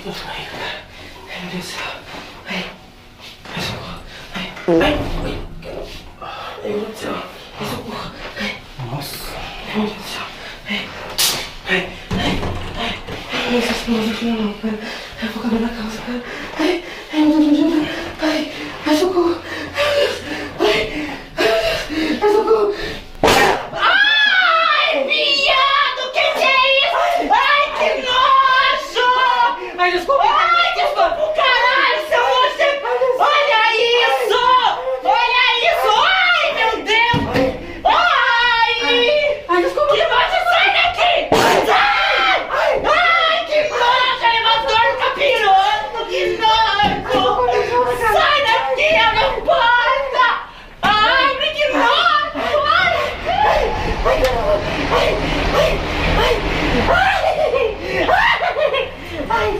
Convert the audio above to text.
Ai, meu Deus do céu. Ai, socorro. Ai, meu Deus do céu. Ai, socorro. Nossa. Ai, meu Deus do céu. Ai, meu Deus, não, cara. Eu vou caber na calça, cara. Ai, meu Deus, me ajuda. Ai, socorro. Ai, socorro. Ai, viado, que é isso? Ai, que nojo! Ai, desculpa. Ai, desculpa o caralho, seu você... Olha isso! Olha isso! Ai, meu Deus! Ai! Desculpa. Que nojo, sai daqui! Sai! Ai, que nojo! Elevador fica pirando, que nojo! Sai daqui, abre a porta! Abre, que nojo! Ai! Ai!